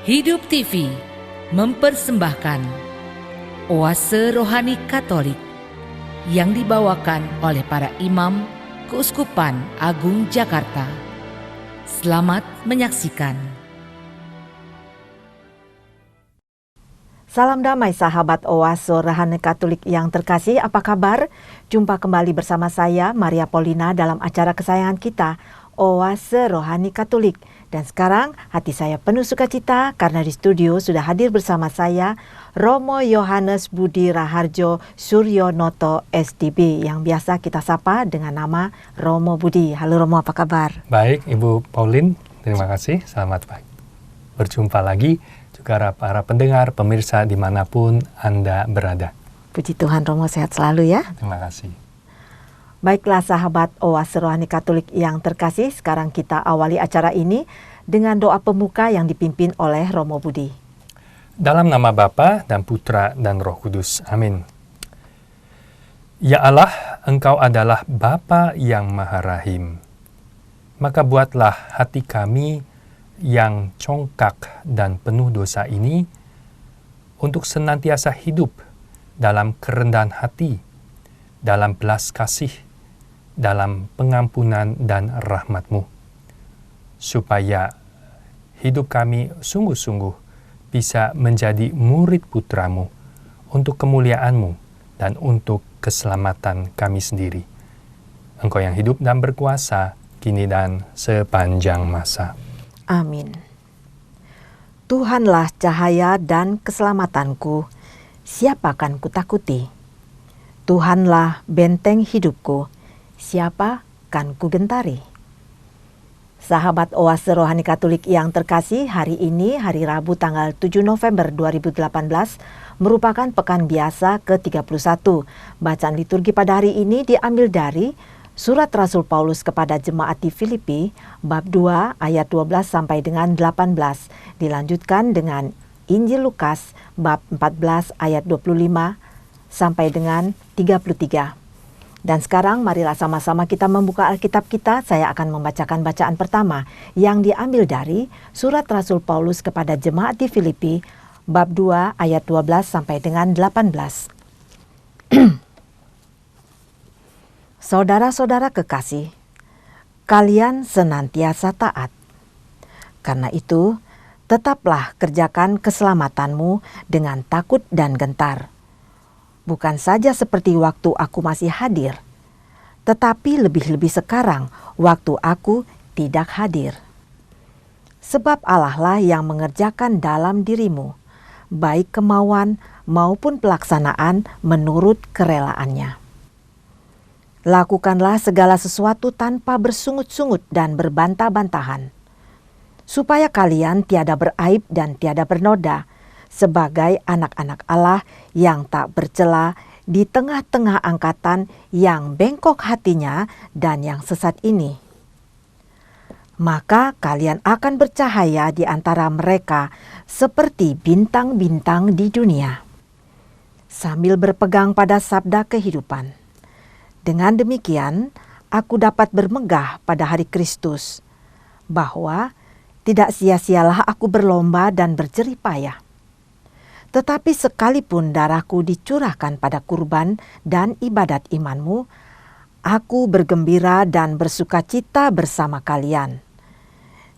Hidup TV mempersembahkan Oase Rohani Katolik yang dibawakan oleh para imam Keuskupan Agung Jakarta. Selamat menyaksikan. Salam damai sahabat Oase Rohani Katolik yang terkasih, apa kabar? Jumpa kembali bersama saya Maria Paulina dalam acara kesayangan kita, Oase Rohani Katolik. Dan sekarang hati saya penuh sukacita karena di studio sudah hadir bersama saya Romo Yohanes Budi Raharjo Suryonoto SDB yang biasa kita sapa dengan nama Romo Budi. Halo Romo, apa kabar? Baik Ibu Pauline, terima kasih, selamat pagi. Berjumpa lagi juga para pendengar, pemirsa dimanapun Anda berada. Puji Tuhan, Romo sehat selalu ya. Terima kasih. Baiklah sahabat Oase Rohani Katolik yang terkasih, sekarang kita awali acara ini dengan doa pembuka yang dipimpin oleh Romo Budi. Dalam nama Bapa dan Putra dan Roh Kudus, amin. Ya Allah, Engkau adalah Bapa yang Maha Rahim. Maka buatlah hati kami yang congkak dan penuh dosa ini untuk senantiasa hidup dalam kerendahan hati, dalam belas kasih, dalam pengampunan dan rahmat-Mu, supaya hidup kami sungguh-sungguh bisa menjadi murid putra-Mu untuk kemuliaan-Mu dan untuk keselamatan kami sendiri. Engkau yang hidup dan berkuasa, kini dan sepanjang masa. Amin. Tuhanlah cahaya dan keselamatanku, siapa kan kutakuti? Tuhanlah benteng hidupku, siapa kan kugentari? Sahabat Oase Rohani Katolik yang terkasih, hari ini, hari Rabu tanggal 7 November 2018, merupakan pekan biasa ke-31. Bacaan liturgi pada hari ini diambil dari Surat Rasul Paulus kepada jemaat di Filipi, bab 2 ayat 12 sampai dengan 18. Dilanjutkan dengan Injil Lukas, bab 14 ayat 25 sampai dengan 33. Dan sekarang marilah sama-sama kita membuka Alkitab kita. Saya akan membacakan bacaan pertama yang diambil dari Surat Rasul Paulus kepada jemaat di Filipi, bab 2 ayat 12 sampai dengan 18. Saudara-saudara kekasih, kalian senantiasa taat. Karena itu, tetaplah kerjakan keselamatanmu dengan takut dan gentar. Bukan saja seperti waktu aku masih hadir, tetapi lebih-lebih sekarang waktu aku tidak hadir. Sebab Allah lah yang mengerjakan dalam dirimu, baik kemauan maupun pelaksanaan menurut kerelaannya. Lakukanlah segala sesuatu tanpa bersungut-sungut dan berbantah-bantahan, supaya kalian tiada beraib dan tiada bernoda, sebagai anak-anak Allah yang tak bercela di tengah-tengah angkatan yang bengkok hatinya dan yang sesat ini. Maka kalian akan bercahaya di antara mereka seperti bintang-bintang di dunia, sambil berpegang pada sabda kehidupan. Dengan demikian, aku dapat bermegah pada hari Kristus, bahwa tidak sia-sialah aku berlomba dan berjerih payah. Tetapi sekalipun darahku dicurahkan pada kurban dan ibadat imanmu, aku bergembira dan bersukacita bersama kalian.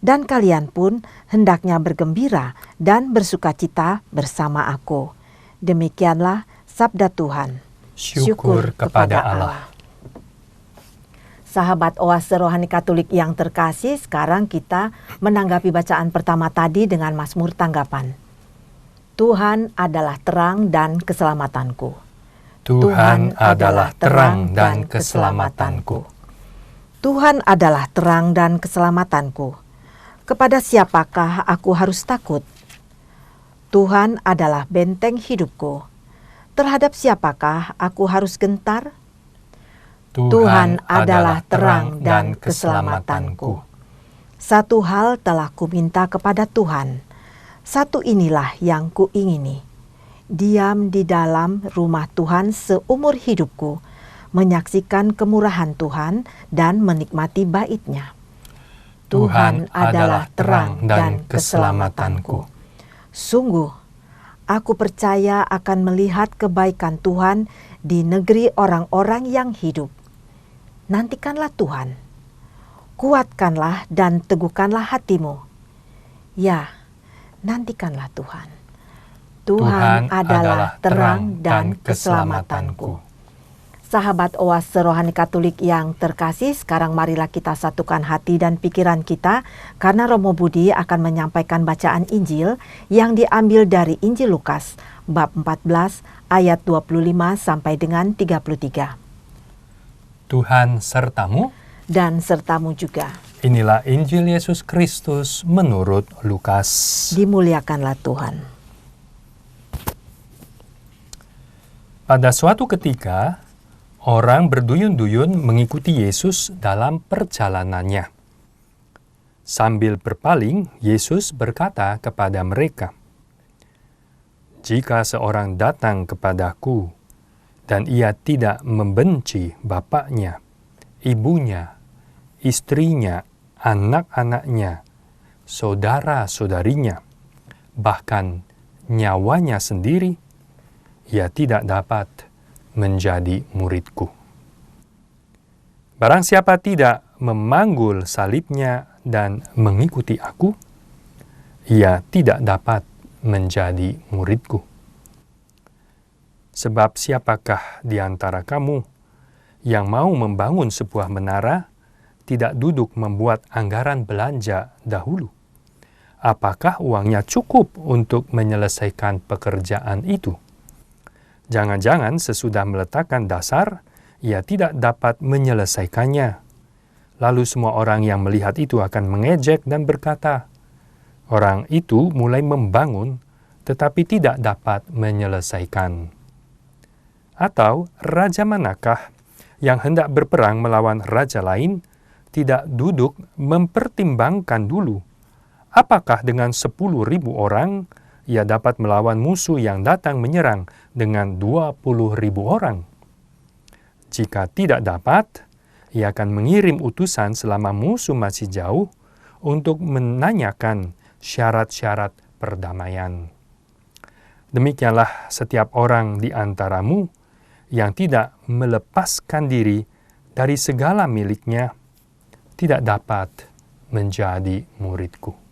Dan kalian pun hendaknya bergembira dan bersukacita bersama aku. Demikianlah sabda Tuhan. Syukur kepada Allah. Sahabat Oase Rohani Katolik yang terkasih, sekarang kita menanggapi bacaan pertama tadi dengan Mazmur tanggapan. Tuhan adalah terang dan keselamatanku. Tuhan adalah terang dan keselamatanku. Tuhan adalah terang dan keselamatanku. Kepada siapakah aku harus takut? Tuhan adalah benteng hidupku. Terhadap siapakah aku harus gentar? Tuhan adalah terang dan keselamatanku. Satu hal telah kuminta kepada Tuhan, satu inilah yang kuingini, diam di dalam rumah Tuhan seumur hidupku, menyaksikan kemurahan Tuhan dan menikmati bait-Nya. Tuhan adalah terang dan keselamatanku. Sungguh, aku percaya akan melihat kebaikan Tuhan di negeri orang-orang yang hidup. Nantikanlah Tuhan, kuatkanlah dan teguhkanlah hatimu. Ya, nantikanlah Tuhan. Tuhan adalah terang dan keselamatanku. Sahabat Oase Rohani Katolik yang terkasih, sekarang marilah kita satukan hati dan pikiran kita karena Romo Budi akan menyampaikan bacaan Injil yang diambil dari Injil Lukas bab 14 ayat 25 sampai dengan 33. Tuhan sertamu Dan sertamu juga. Inilah Injil Yesus Kristus menurut Lukas. Dimuliakanlah Tuhan. Pada suatu ketika, orang berduyun-duyun mengikuti Yesus dalam perjalanannya. Sambil berpaling, Yesus berkata kepada mereka, "Jika seorang datang kepadaku dan ia tidak membenci bapaknya, ibunya, istrinya, anak-anaknya, saudara-saudarinya, bahkan nyawanya sendiri, ia tidak dapat menjadi muridku. Barang siapa tidak memanggul salibnya dan mengikuti aku, ia tidak dapat menjadi muridku. Sebab siapakah di antara kamu yang mau membangun sebuah menara, tidak duduk membuat anggaran belanja dahulu? Apakah uangnya cukup untuk menyelesaikan pekerjaan itu? Jangan-jangan sesudah meletakkan dasar, ia tidak dapat menyelesaikannya. Lalu semua orang yang melihat itu akan mengejek dan berkata, orang itu mulai membangun, tetapi tidak dapat menyelesaikan. Atau raja manakah yang hendak berperang melawan raja lain, tidak duduk mempertimbangkan dulu, apakah dengan 10.000 orang ia dapat melawan musuh yang datang menyerang dengan 20.000 orang. Jika tidak dapat, ia akan mengirim utusan selama musuh masih jauh untuk menanyakan syarat-syarat perdamaian. Demikianlah setiap orang di antaramu yang tidak melepaskan diri dari segala miliknya, tidak dapat menjadi muridku."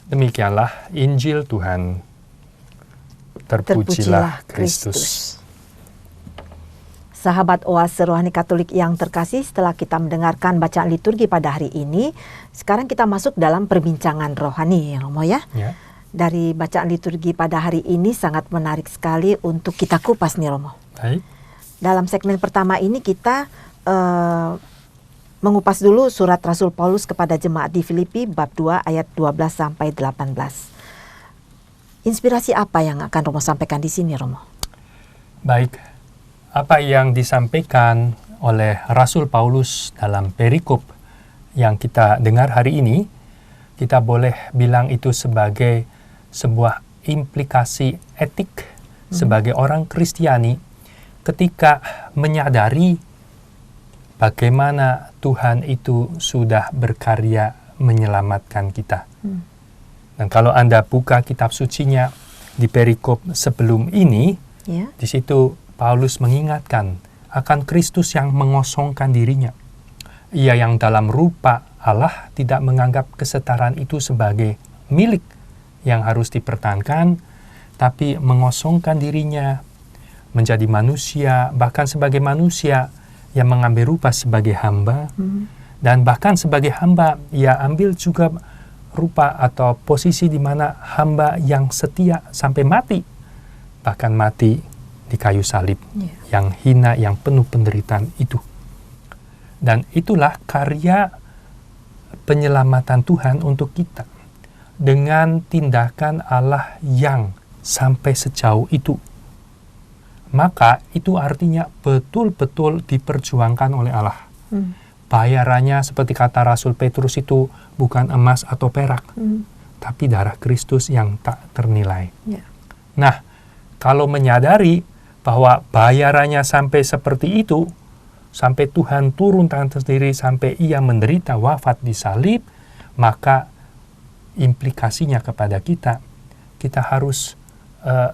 Demikianlah Injil Tuhan. Terpujilah Kristus. Sahabat Oase Rohani Katolik yang terkasih, setelah kita mendengarkan bacaan liturgi pada hari ini, sekarang kita masuk dalam perbincangan rohani, ya Romo ya. Dari bacaan liturgi pada hari ini sangat menarik sekali untuk kita kupas nih Romo. Baik. Dalam segmen pertama ini kita mengupas dulu surat Rasul Paulus kepada jemaat di Filipi bab 2 ayat 12 sampai 18. Inspirasi apa yang akan Romo sampaikan di sini, Romo? Baik. Apa yang disampaikan oleh Rasul Paulus dalam perikop yang kita dengar hari ini, kita boleh bilang itu sebagai sebuah implikasi etik sebagai orang Kristiani ketika menyadari bagaimana Tuhan itu sudah berkarya menyelamatkan kita. Dan kalau Anda buka kitab sucinya di perikop sebelum ini, di situ Paulus mengingatkan akan Kristus yang mengosongkan dirinya. Ia yang dalam rupa Allah tidak menganggap kesetaraan itu sebagai milik yang harus dipertahankan, tapi mengosongkan dirinya menjadi manusia, bahkan sebagai manusia yang mengambil rupa sebagai hamba, dan bahkan sebagai hamba ia ambil juga rupa atau posisi di mana hamba yang setia sampai mati, bahkan mati di kayu salib yang hina, yang penuh penderitaan itu. Dan itulah karya penyelamatan Tuhan untuk kita dengan tindakan Allah yang sampai sejauh itu. Maka itu artinya betul-betul diperjuangkan oleh Allah. Bayarannya seperti kata Rasul Petrus itu bukan emas atau perak, tapi darah Kristus yang tak ternilai. Nah, kalau menyadari bahwa bayarannya sampai seperti itu, sampai Tuhan turun tangan sendiri, sampai ia menderita wafat di salib, maka implikasinya kepada kita, kita harus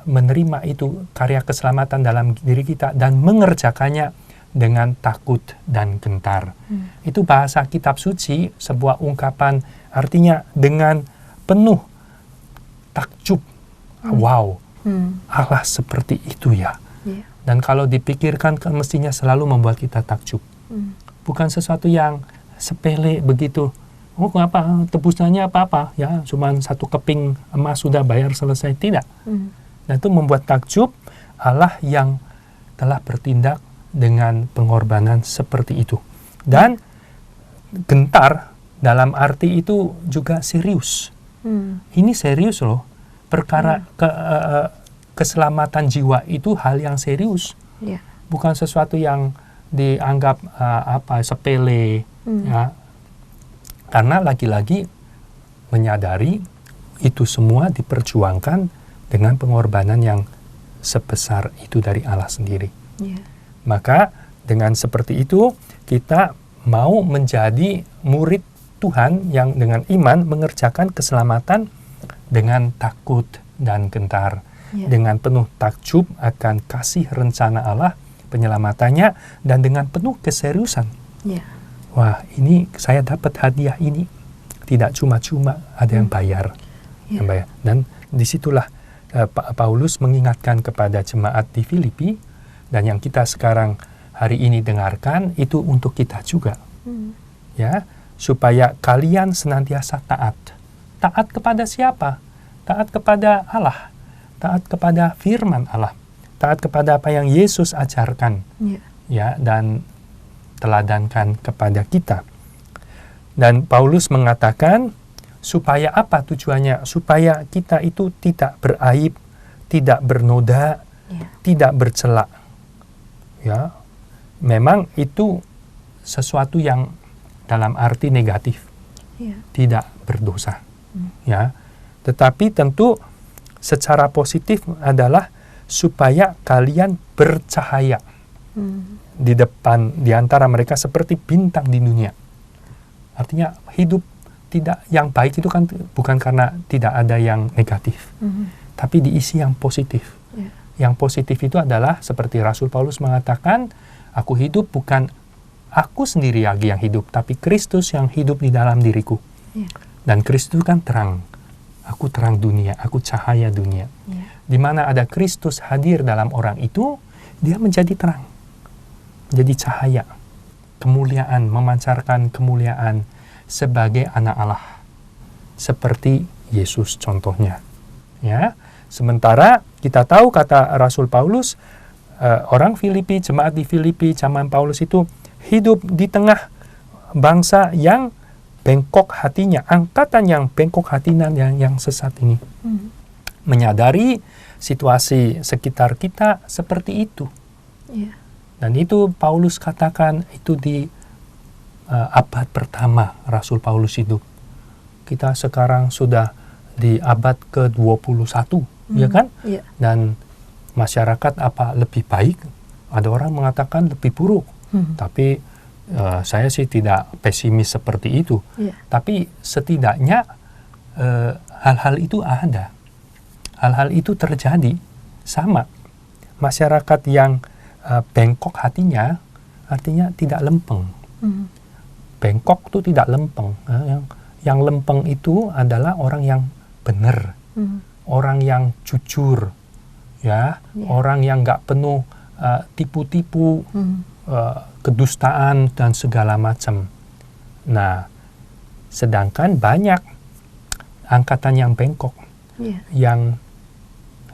menerima itu karya keselamatan dalam diri kita dan mengerjakannya dengan takut dan gentar. Itu bahasa kitab suci, sebuah ungkapan artinya dengan penuh takjub. Wow, Allah seperti itu ya. Dan kalau dipikirkan kan mestinya selalu membuat kita takjub. Bukan sesuatu yang sepele begitu. Oh, apa tebusannya apa-apa? Ya, cuma 1 keping emas sudah bayar selesai. Tidak. Dan itu membuat takjub Allah yang telah bertindak dengan pengorbanan seperti itu. Dan gentar dalam arti itu juga serius. Ini serius loh. Perkara keselamatan jiwa itu hal yang serius. Bukan sesuatu yang dianggap sepele. Ya. Karena lagi-lagi menyadari itu semua diperjuangkan dengan pengorbanan yang sebesar itu dari Allah sendiri. Maka dengan seperti itu kita mau menjadi murid Tuhan yang dengan iman mengerjakan keselamatan dengan takut dan gentar. Dengan penuh takjub akan kasih rencana Allah, penyelamatannya, dan dengan penuh keseriusan. Wah, ini saya dapat hadiah ini. Tidak cuma-cuma, ada yang bayar. Yang bayar. Dan disitulah Paulus mengingatkan kepada jemaat di Filipi, dan yang kita sekarang hari ini dengarkan itu untuk kita juga. Ya, supaya kalian senantiasa taat. Taat kepada siapa? Taat kepada Allah. Taat kepada firman Allah. Taat kepada apa yang Yesus ajarkan. Ya, dan teladankan kepada kita. Dan Paulus mengatakan supaya apa tujuannya? Supaya kita itu tidak beraib, tidak bernoda, tidak bercela. Ya, memang itu sesuatu yang dalam arti negatif, tidak berdosa. Ya, tetapi tentu secara positif adalah supaya kalian bercahaya di depan, di antara mereka seperti bintang di dunia. Artinya hidup tidak yang baik itu kan bukan karena tidak ada yang negatif, tapi diisi yang positif. Yang positif itu adalah seperti Rasul Paulus mengatakan, aku hidup bukan aku sendiri lagi yang hidup, tapi Kristus yang hidup di dalam diriku. Dan Kristus kan terang. Aku terang dunia, aku cahaya dunia. Di mana ada Kristus hadir dalam orang itu, dia menjadi terang. Jadi cahaya, kemuliaan, memancarkan kemuliaan sebagai anak Allah. Seperti Yesus contohnya. Ya. Sementara kita tahu kata Rasul Paulus, orang Filipi, jemaat di Filipi zaman Paulus itu hidup di tengah bangsa yang bengkok hatinya, angkatan yang bengkok hatinya yang sesat ini. Menyadari situasi sekitar kita seperti itu. Dan itu Paulus katakan itu di abad pertama Rasul Paulus hidup. Kita sekarang sudah di abad ke-21. Ya kan? Dan masyarakat apa lebih baik? Ada orang mengatakan lebih buruk. Tapi saya sih tidak pesimis seperti itu. Tapi setidaknya hal-hal itu ada. Hal-hal itu terjadi. Sama. Masyarakat yang bengkok hatinya artinya tidak lempeng. Bengkok itu tidak lempeng. Yang lempeng itu adalah orang yang benar. Orang yang jujur, orang yang nggak penuh tipu-tipu, kedustaan dan segala macam. Nah, sedangkan banyak angkatan yang bengkok, yang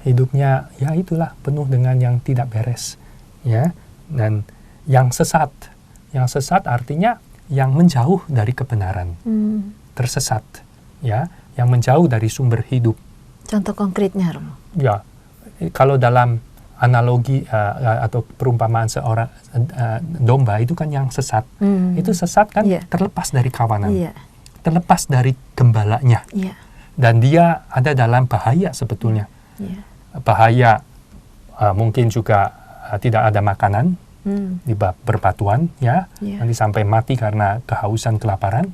hidupnya ya itulah penuh dengan yang tidak beres, ya, dan yang sesat artinya yang menjauh dari kebenaran, tersesat, ya, yang menjauh dari sumber hidup. Contoh konkretnya, Romo? Ya, kalau dalam analogi atau perumpamaan seorang domba itu kan yang sesat. Itu sesat kan terlepas dari kawanan, terlepas dari gembalanya, dan dia ada dalam bahaya sebetulnya. Bahaya mungkin juga tidak ada makanan di berbatuan, ya, nanti sampai mati karena kehausan, kelaparan.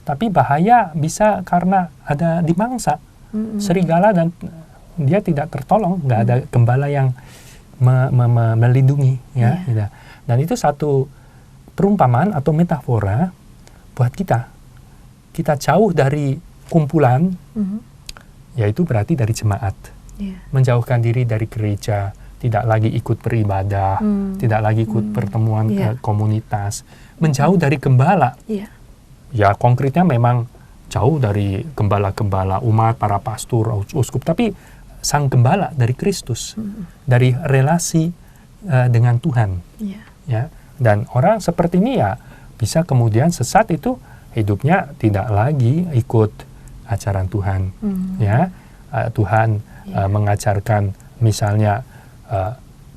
Tapi bahaya bisa karena ada di mangsa serigala dan dia tidak tertolong, nggak ada gembala yang melindungi, ya. Gitu. Dan itu satu perumpamaan atau metafora buat kita. Kita jauh dari kumpulan, yaitu berarti dari jemaat, menjauhkan diri dari gereja, tidak lagi ikut beribadah, tidak lagi ikut pertemuan komunitas, menjauh dari gembala. Ya konkretnya memang jauh dari gembala-gembala umat, para pastor, uskup, tapi sang gembala dari Kristus, dari relasi dengan Tuhan. Ya. Dan orang seperti ini ya bisa kemudian sesat, itu hidupnya tidak lagi ikut ajaran Tuhan. Ya, Tuhan mengajarkan misalnya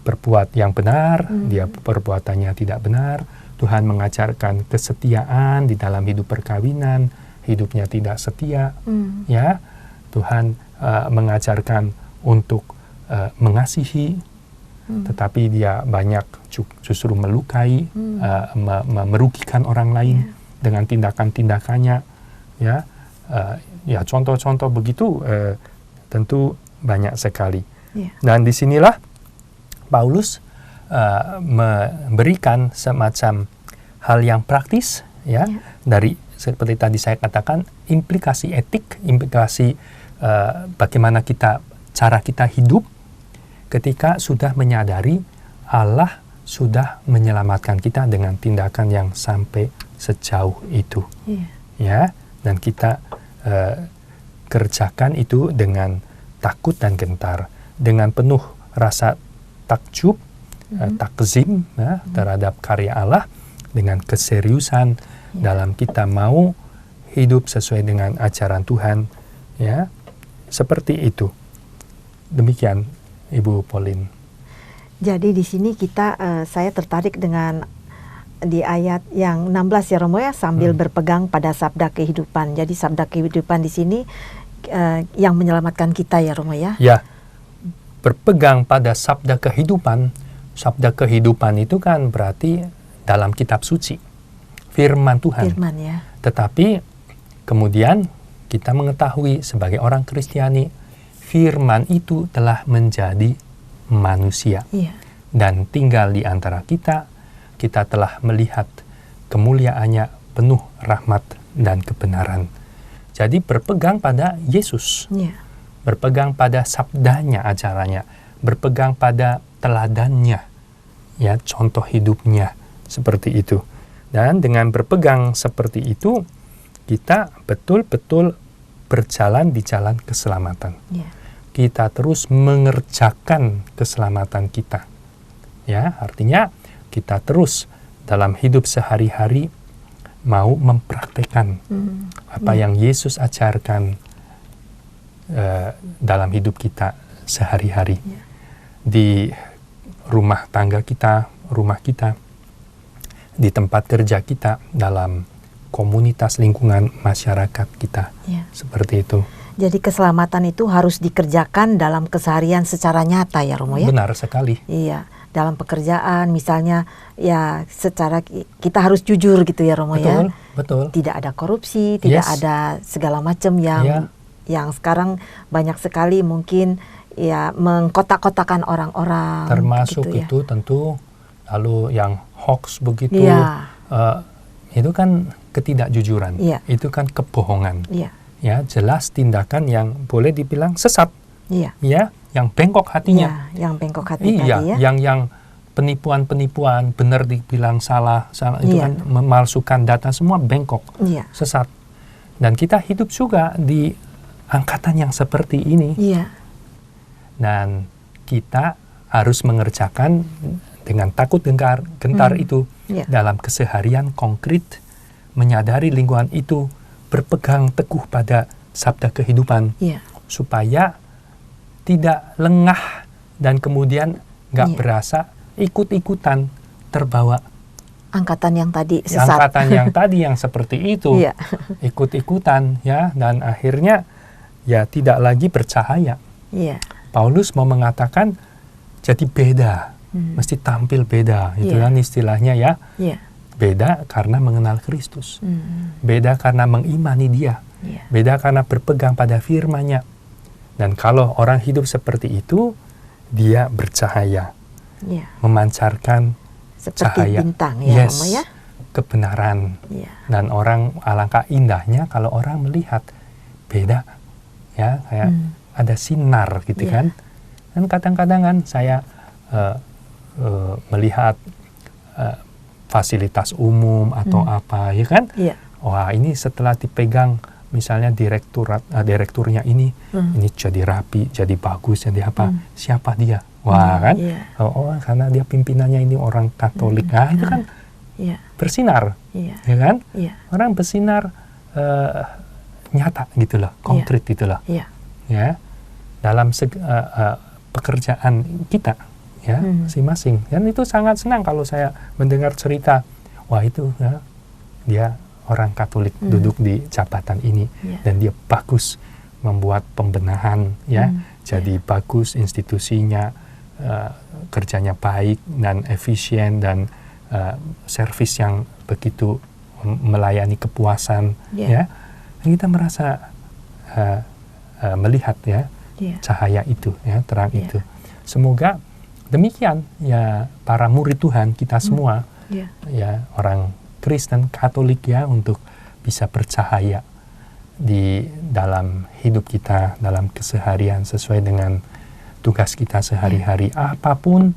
berbuat yang benar, dia perbuatannya tidak benar. Tuhan mengajarkan kesetiaan di dalam hidup perkawinan, hidupnya tidak setia. Ya, Tuhan mengajarkan untuk mengasihi, tetapi dia banyak justru melukai, merugikan orang lain dengan tindakan-tindakannya. Ya, ya contoh-contoh begitu tentu banyak sekali. Dan disinilah Paulus memberikan semacam hal yang praktis, ya, dari seperti tadi saya katakan, implikasi etik, implikasi bagaimana cara kita hidup ketika sudah menyadari Allah sudah menyelamatkan kita dengan tindakan yang sampai sejauh itu, ya, dan kita kerjakan itu dengan takut dan gentar, dengan penuh rasa takjub, takzim, ya, terhadap karya Allah, dengan keseriusan dalam kita mau hidup sesuai dengan ajaran Tuhan, ya, seperti itu. Demikian, Ibu Pauline. Jadi di sini saya tertarik dengan di ayat yang 16 ya Romo ya, sambil berpegang pada sabda kehidupan. Jadi sabda kehidupan di sini yang menyelamatkan kita ya Romo ya. Ya, berpegang pada sabda kehidupan. Sabda kehidupan itu kan berarti dalam kitab suci, firman Tuhan. Firman, ya. Tetapi kemudian kita mengetahui sebagai orang Kristiani, firman itu telah menjadi manusia. Dan tinggal di antara kita. Kita telah melihat kemuliaannya penuh rahmat dan kebenaran. Jadi berpegang pada Yesus. Berpegang pada sabdanya, ajarannya. Berpegang pada teladannya, ya, contoh hidupnya, seperti itu. Dan dengan berpegang seperti itu, kita betul-betul berjalan di jalan keselamatan. Kita terus mengerjakan keselamatan kita. Ya, artinya kita terus dalam hidup sehari-hari mau mempraktekkan apa yang Yesus ajarkan dalam hidup kita sehari-hari. Di rumah tangga kita, rumah kita, di tempat kerja kita, dalam komunitas lingkungan masyarakat kita, seperti itu. Jadi keselamatan itu harus dikerjakan dalam keseharian secara nyata ya Romo ya? Benar sekali. Iya, dalam pekerjaan misalnya ya secara kita harus jujur gitu ya Romo ya? Betul. Tidak ada korupsi, tidak ada segala macam yang sekarang banyak sekali mungkin ya mengkotak-kotakan orang-orang. Termasuk gitu, itu tentu, lalu yang hoax begitu, itu kan ketidakjujuran, itu kan kebohongan. Ya, jelas tindakan yang boleh dibilang sesat. Ya, yang bengkok hatinya. Yang bengkok hati tadi ya. Yang penipuan-penipuan, benar dibilang salah itu kan memalsukan data, semua bengkok, sesat. Dan kita hidup juga di angkatan yang seperti ini. Dan kita harus mengerjakan dengan takut gentar itu dalam keseharian konkret, menyadari lingkungan itu, berpegang teguh pada sabda kehidupan, supaya tidak lengah dan kemudian nggak berasa ikut-ikutan terbawa. Angkatan yang tadi sesat. Angkatan yang tadi yang seperti itu, ikut-ikutan, ya, dan akhirnya ya tidak lagi bercahaya. Paulus mau mengatakan jadi beda, mesti tampil beda, itu kan istilahnya ya. Beda karena mengenal Kristus. Beda karena mengimani Dia. Beda karena berpegang pada firman-Nya. Dan kalau orang hidup seperti itu, dia bercahaya. Memancarkan seperti cahaya. bintang ya, Yes, Romo ya. kebenaran. Dan orang, alangkah indahnya kalau orang melihat beda. Ya, kayak ada sinar gitu kan. Dan kadang-kadang kan saya melihat fasilitas umum atau apa, ya kan? Wah, ini setelah dipegang misalnya direkturnya ini jadi rapi, jadi bagus, jadi apa? Siapa dia? Wah, kan? Oh, karena dia pimpinannya ini orang Katolik. Nah, itu kan bersinar, ya kan? Orang bersinar nyata gitu loh, konkret gitu loh. Ya, dalam pekerjaan kita, ya, masing-masing. Dan itu sangat senang kalau saya mendengar cerita, wah itu ya, dia orang Katolik duduk di jabatan ini dan dia bagus membuat pembenahan, ya, jadi bagus institusinya, kerjanya baik dan efisien dan servis yang begitu melayani kepuasan, ya. Dan kita merasa melihat ya cahaya itu, ya, terang itu. Semoga demikian ya para murid Tuhan kita semua, ya orang Kristen Katolik ya, untuk bisa bercahaya di dalam hidup kita, dalam keseharian sesuai dengan tugas kita sehari-hari, apapun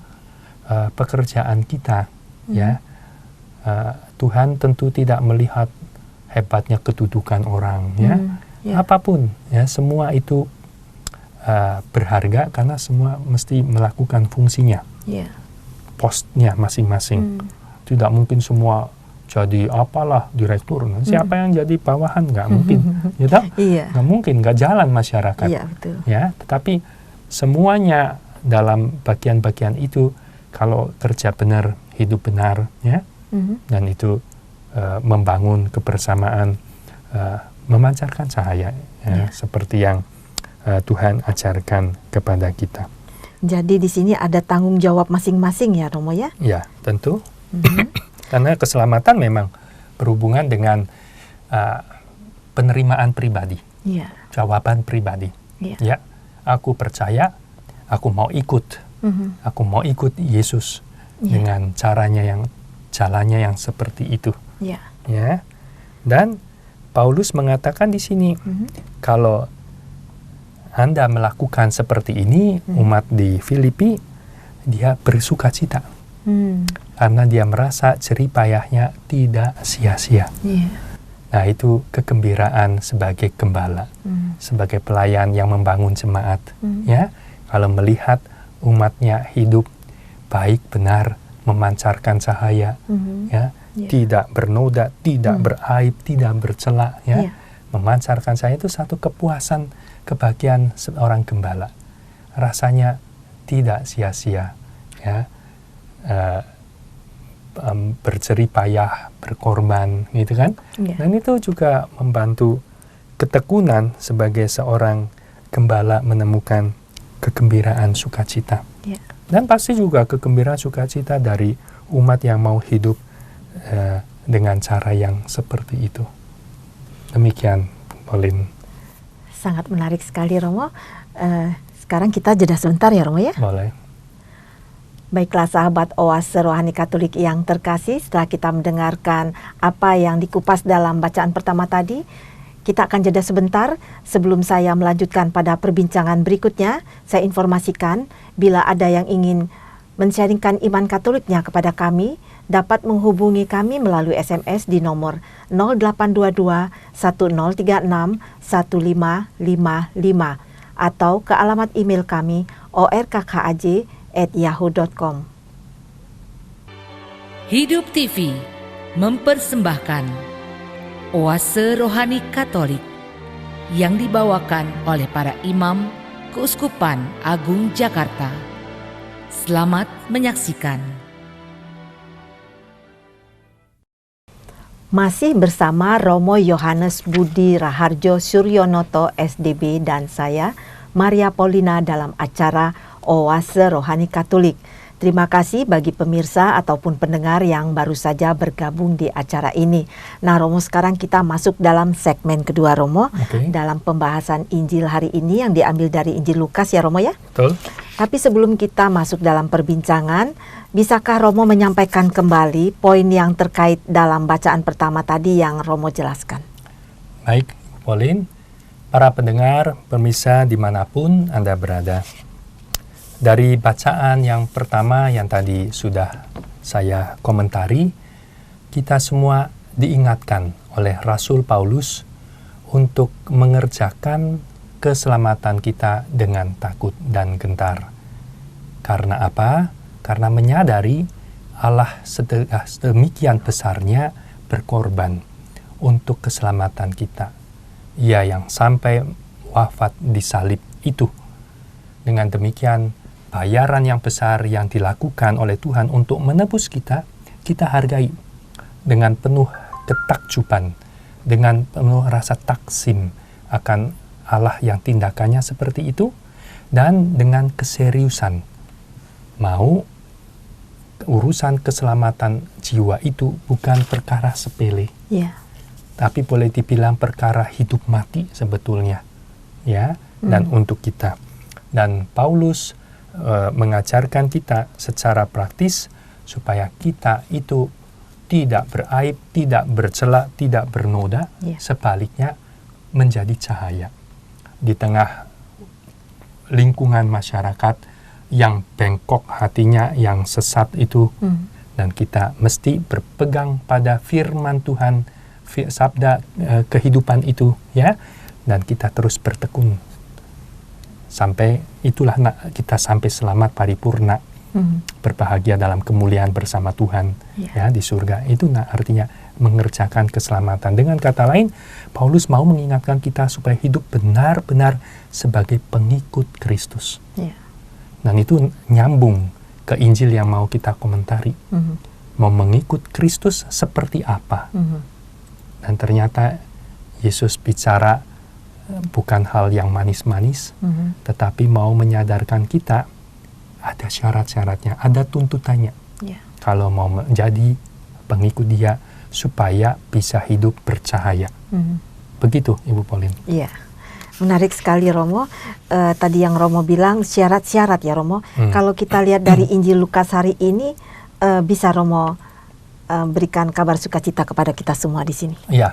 pekerjaan kita, ya. Tuhan tentu tidak melihat hebatnya kedudukan orang, ya. Apapun, ya, semua itu berharga karena semua mesti melakukan fungsinya, postnya masing-masing. Tidak mungkin semua jadi apalah direktur. Siapa yang jadi bawahan? Nggak mungkin, nggak mungkin, nggak jalan masyarakat. Ya, tetapi semuanya dalam bagian-bagian itu kalau kerja benar, hidup benar, ya, dan itu membangun kebersamaan, memancarkan cahaya, ya, seperti yang Tuhan ajarkan kepada kita. Jadi di sini ada tanggung jawab masing-masing ya, Romo ya? Ya, tentu. Karena keselamatan memang berhubungan dengan penerimaan pribadi, jawaban pribadi. Ya, aku percaya, aku mau ikut, aku mau ikut Yesus dengan jalannya yang seperti itu. Ya, dan Paulus mengatakan di sini, kalau Anda melakukan seperti ini, umat di Filipi, dia bersuka cita. Karena dia merasa jerih payahnya tidak sia-sia. Nah, itu kegembiraan sebagai gembala, sebagai pelayan yang membangun jemaat. Ya, kalau melihat umatnya hidup baik, benar, memancarkan cahaya, ya, tidak bernoda, tidak beraib, tidak bercela, ya, memancarkan cahaya, itu satu kepuasan, kebahagiaan seorang gembala. Rasanya tidak sia-sia, ya, berjerih payah, berkorban, gitu kan. Dan itu juga membantu ketekunan sebagai seorang gembala menemukan kegembiraan sukacita. Dan pasti juga kegembiraan sukacita dari umat yang mau hidup dengan cara yang seperti itu. Demikian, Pauline. Sangat menarik sekali, Romo. Sekarang kita jeda sebentar ya, Romo ya? Boleh. Baiklah sahabat Oase Rohani Katolik yang terkasih, setelah kita mendengarkan apa yang dikupas dalam bacaan pertama tadi, kita akan jeda sebentar. Sebelum saya melanjutkan pada perbincangan berikutnya, saya informasikan bila ada yang ingin men-sharingkan iman Katoliknya kepada kami, dapat menghubungi kami melalui SMS di nomor 0822 1036 1555 atau ke alamat email kami orkkaj@yahoo.com. Hidup TV mempersembahkan Oase Rohani Katolik yang dibawakan oleh para imam Keuskupan Agung Jakarta. Selamat menyaksikan. Masih bersama Romo Yohanes Budi Raharjo Suryonoto SDB dan saya, Maria Paulina, dalam acara Oase Rohani Katolik. Terima kasih bagi pemirsa ataupun pendengar yang baru saja bergabung di acara ini. Nah Romo, sekarang kita masuk dalam segmen kedua Romo, dalam pembahasan Injil hari ini yang diambil dari Injil Lukas ya Romo ya. Betul. Tapi sebelum kita masuk dalam perbincangan, bisakah Romo menyampaikan kembali poin yang terkait dalam bacaan pertama tadi yang Romo jelaskan? Baik, Pauline, para pendengar, pemirsa dimanapun Anda berada. Dari bacaan yang pertama yang tadi sudah saya komentari, kita semua diingatkan oleh Rasul Paulus untuk mengerjakan keselamatan kita dengan takut dan gentar. Karena apa? Karena menyadari Allah sedemikian besarnya berkorban untuk keselamatan kita. Ia yang sampai wafat di salib itu. Dengan demikian, bayaran yang besar yang dilakukan oleh Tuhan untuk menebus kita, kita hargai dengan penuh ketakjuban, dengan penuh rasa taksim akan Allah yang tindakannya seperti itu, dan dengan keseriusan mau urusan keselamatan jiwa itu bukan perkara sepele, tapi boleh dibilang perkara hidup mati sebetulnya, ya, dan untuk kita. Dan Paulus mengajarkan kita secara praktis supaya kita itu tidak beraib, tidak bercela, tidak bernoda, sebaliknya menjadi cahaya di tengah lingkungan masyarakat yang bengkok hatinya, yang sesat itu. Dan kita mesti berpegang pada firman Tuhan, sabda kehidupan itu, ya, dan kita terus bertekun sampai itulah kita sampai selamat paripurna, berbahagia dalam kemuliaan bersama Tuhan, ya, di surga. Itu artinya mengerjakan keselamatan. Dengan kata lain, Paulus mau mengingatkan kita supaya hidup benar-benar sebagai pengikut Kristus. Dan itu nyambung ke Injil yang mau kita komentari. Mau mengikut Kristus seperti apa? Dan ternyata Yesus bicara bukan hal yang manis-manis, tetapi mau menyadarkan kita ada syarat-syaratnya, ada tuntutannya. Kalau mau menjadi pengikut Dia supaya bisa hidup bercahaya. Begitu, Ibu Pauline. Iya, menarik sekali Romo. Tadi yang Romo bilang syarat-syarat ya Romo. Kalau kita lihat dari Injil Lukas hari ini, bisa Romo berikan kabar sukacita kepada kita semua di sini. Iya.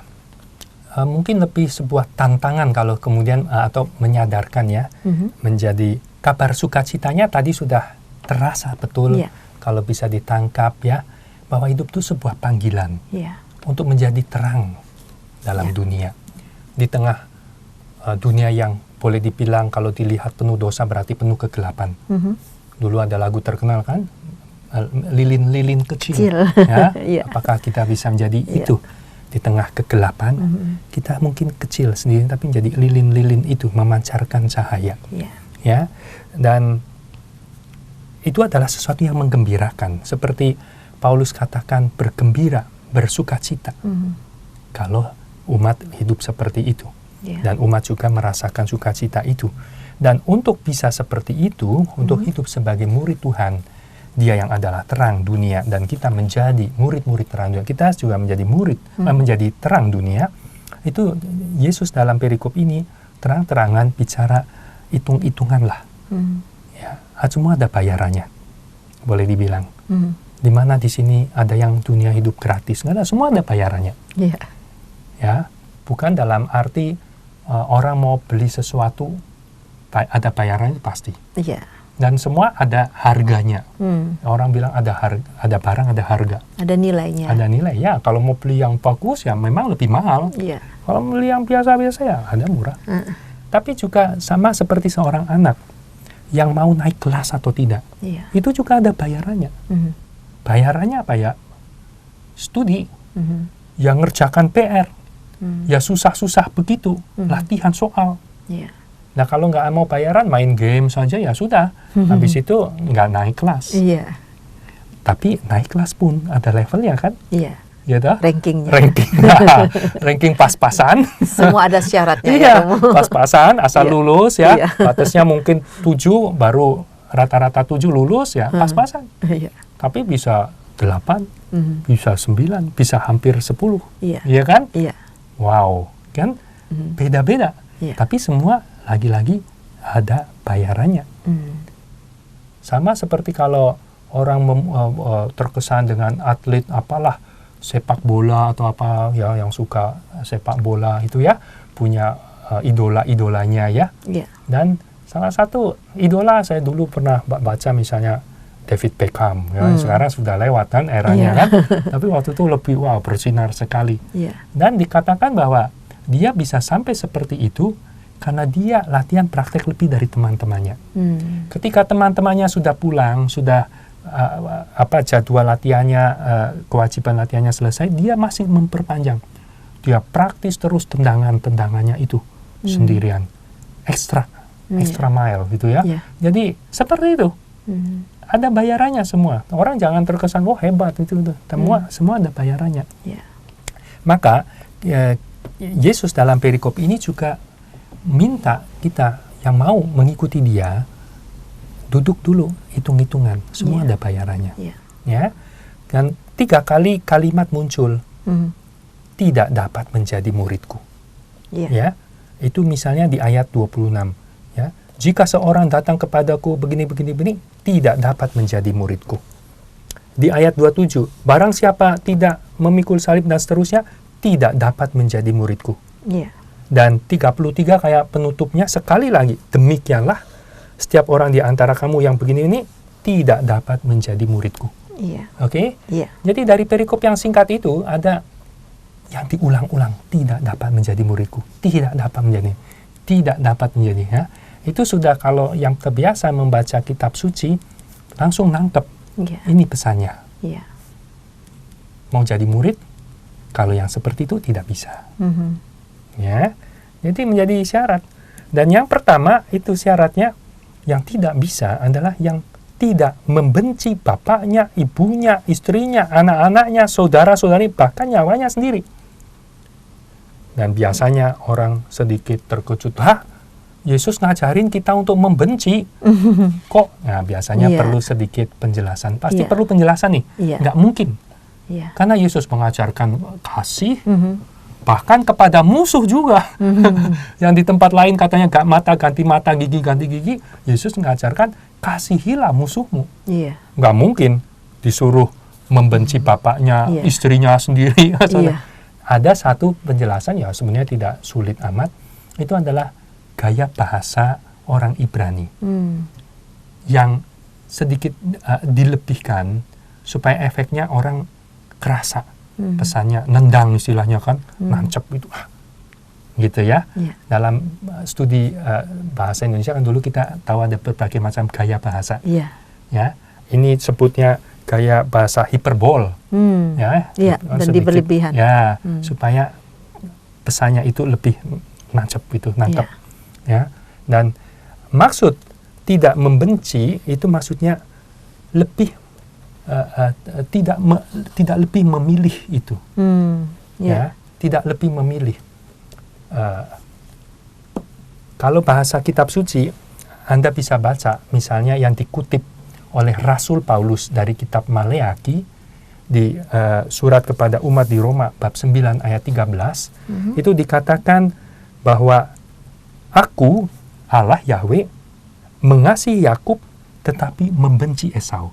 Mungkin lebih sebuah tantangan kalau kemudian atau menyadarkan ya, menjadi kabar sukacitanya tadi sudah terasa betul, kalau bisa ditangkap ya, bahwa hidup itu sebuah panggilan untuk menjadi terang dalam dunia. Di tengah dunia yang boleh dibilang kalau dilihat penuh dosa berarti penuh kegelapan. Dulu ada lagu terkenal kan, lilin-lilin kecil. Ya? Apakah kita bisa menjadi itu? Di tengah kegelapan, kita mungkin kecil sendiri, tapi menjadi lilin-lilin itu, memancarkan cahaya. Ya, dan itu adalah sesuatu yang menggembirakan. Seperti Paulus katakan, bergembira, bersukacita. Kalau umat hidup seperti itu. Dan umat juga merasakan sukacita itu. Dan untuk bisa seperti itu, untuk hidup sebagai murid Tuhan, Dia yang adalah terang dunia, dan kita menjadi murid-murid terang dunia. Kita juga menjadi murid, menjadi terang dunia. Itu Yesus dalam perikop ini terang-terangan bicara hitung-hitungan lah. Ya, semua ada bayarannya, boleh dibilang. Di mana di sini ada yang dunia hidup gratis, nggak ada, semua ada bayarannya. Ya, bukan dalam arti orang mau beli sesuatu ada bayarannya pasti. Dan semua ada harganya. Orang bilang ada barang, ada harga. Ada nilainya. Ada nilai, ya. Kalau mau beli yang bagus, ya memang lebih mahal. Kalau beli yang biasa-biasa, ya ada murah. Tapi juga sama seperti seorang anak yang mau naik kelas atau tidak. Itu juga ada bayarannya. Bayarannya apa ya? Studi. Yang ngerjakan PR. Ya susah-susah begitu. Latihan soal. Nah kalau nggak mau bayaran, main game saja ya sudah. Habis itu nggak naik kelas. Tapi naik kelas pun ada levelnya kan? Gitu? Rankingnya. Ranking pas-pasan. Semua ada syaratnya. Pas-pasan, asal lulus ya. Batasnya mungkin 7 baru rata-rata 7 lulus ya pas-pasan. Iya. Tapi bisa 8, bisa 9, bisa hampir 10. Iya. Iya kan? Iya. Wow, kan beda-beda. Iya. Tapi semua lagi-lagi ada bayarannya. Sama seperti kalau orang terkesan dengan atlet apalah, sepak bola atau apa ya, yang suka sepak bola itu ya, punya idola-idolanya ya. Iya. Dan salah satu idola saya dulu pernah baca misalnya David Beckham ya, sekarang sudah lewat kan eranya kan. Tapi waktu itu lebih bersinar sekali. Iya. Dan dikatakan bahwa dia bisa sampai seperti itu karena dia latihan praktek lebih dari teman-temannya. Ketika teman-temannya sudah pulang, sudah jadwal latihannya, kewajiban latihannya selesai, dia masih memperpanjang. Dia praktis terus tendangannya itu sendirian, ekstra mile gitu ya. Yeah. Jadi seperti itu, ada bayarannya semua. Orang jangan terkesan wah hebat itu, semua ada bayarannya. Yeah. Maka Yesus dalam perikop ini juga minta kita yang mau mengikuti dia duduk dulu, hitung-hitungan, semua ada bayarannya. Ya, dan 3 kali kalimat muncul, tidak dapat menjadi muridku. Ya, itu misalnya di ayat 26. Ya, jika seorang datang kepadaku begini, tidak dapat menjadi muridku. Di ayat 27, barang siapa tidak memikul salib dan seterusnya, tidak dapat menjadi muridku. Dan 33 kayak penutupnya, sekali lagi, demikianlah setiap orang di antara kamu yang begini ini tidak dapat menjadi muridku. Oke? Jadi dari perikop yang singkat itu ada yang diulang-ulang, tidak dapat menjadi muridku, tidak dapat menjadi ya. Itu sudah kalau yang terbiasa membaca kitab suci langsung nangkep ini pesannya. Mau jadi murid, kalau yang seperti itu tidak bisa. Ya, jadi menjadi syarat. Dan yang pertama itu syaratnya, yang tidak bisa adalah yang tidak membenci bapaknya, ibunya, istrinya, anak-anaknya, saudara-saudari, bahkan nyawanya sendiri. Dan biasanya orang sedikit terkejut, Yesus ngajarin kita untuk membenci. Kok? Nah, biasanya perlu sedikit penjelasan. Pasti perlu penjelasan nih. Nggak mungkin. Karena Yesus mengajarkan kasih, bahkan kepada musuh juga. Yang di tempat lain katanya ganti mata, gigi ganti gigi. Yesus mengajarkan kasihilah musuhmu. Nggak mungkin disuruh membenci bapaknya, istrinya sendiri. Ada satu penjelasan ya sebenarnya tidak sulit amat. Itu adalah gaya bahasa orang Ibrani yang sedikit dilebihkan supaya efeknya orang kerasa. Pesannya nendang istilahnya kan, nancep itu gitu ya. Dalam studi bahasa Indonesia kan dulu kita tahu ada berbagai macam gaya bahasa. Ya, ini sebutnya gaya bahasa hiperbol. Ya, dan diberlebihan. Ya, supaya pesannya itu lebih nancep itu, nangkep. Ya, dan maksud tidak membenci itu maksudnya lebih tidak lebih memilih itu, ya, tidak lebih memilih. Kalau bahasa kitab suci, Anda bisa baca misalnya yang dikutip oleh Rasul Paulus dari kitab Maleaki di surat kepada umat di Roma bab 9 ayat 13, itu dikatakan bahwa Aku, Allah Yahweh, mengasihi Yakub tetapi membenci Esau.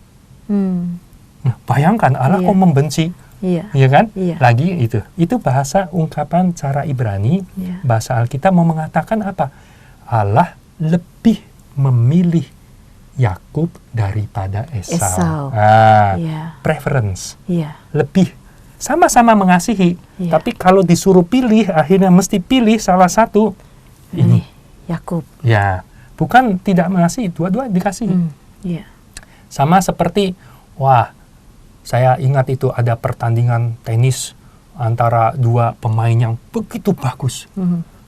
Nah, bayangkan Allah kok membenci, ya kan? Lagi itu bahasa ungkapan cara Ibrani, bahasa Alkitab mau mengatakan apa? Allah lebih memilih Yakub daripada Esau. Preference, lebih sama-sama mengasihi, tapi kalau disuruh pilih, akhirnya mesti pilih salah satu. Ini Yakub. Ya, bukan tidak mengasihi, dua-dua dikasihi. Sama seperti, saya ingat itu ada pertandingan tenis antara dua pemain yang begitu bagus.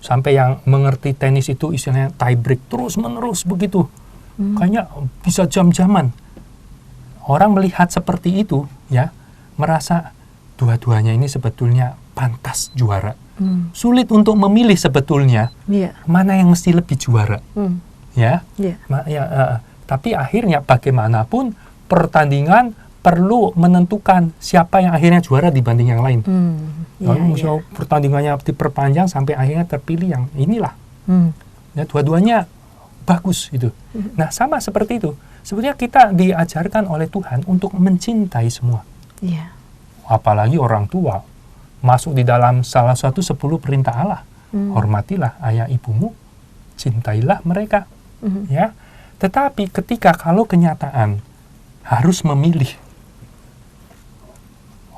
Sampai yang mengerti tenis itu istilahnya tie break terus-menerus begitu. Kayaknya bisa jam-jaman. Orang melihat seperti itu, ya, merasa dua-duanya ini sebetulnya pantas juara. Sulit untuk memilih sebetulnya mana yang mesti lebih juara. Tapi akhirnya bagaimanapun pertandingan perlu menentukan siapa yang akhirnya juara dibanding yang lain. Lalu misalnya pertandingannya diperpanjang sampai akhirnya terpilih yang inilah. Ya, dua-duanya bagus itu. Nah, sama seperti itu. Sebenarnya kita diajarkan oleh Tuhan untuk mencintai semua. Iya. Apalagi orang tua. Masuk di dalam salah satu 10 perintah Allah. Hormatilah ayah ibumu, cintailah mereka. Ya. Tetapi ketika kalau kenyataan harus memilih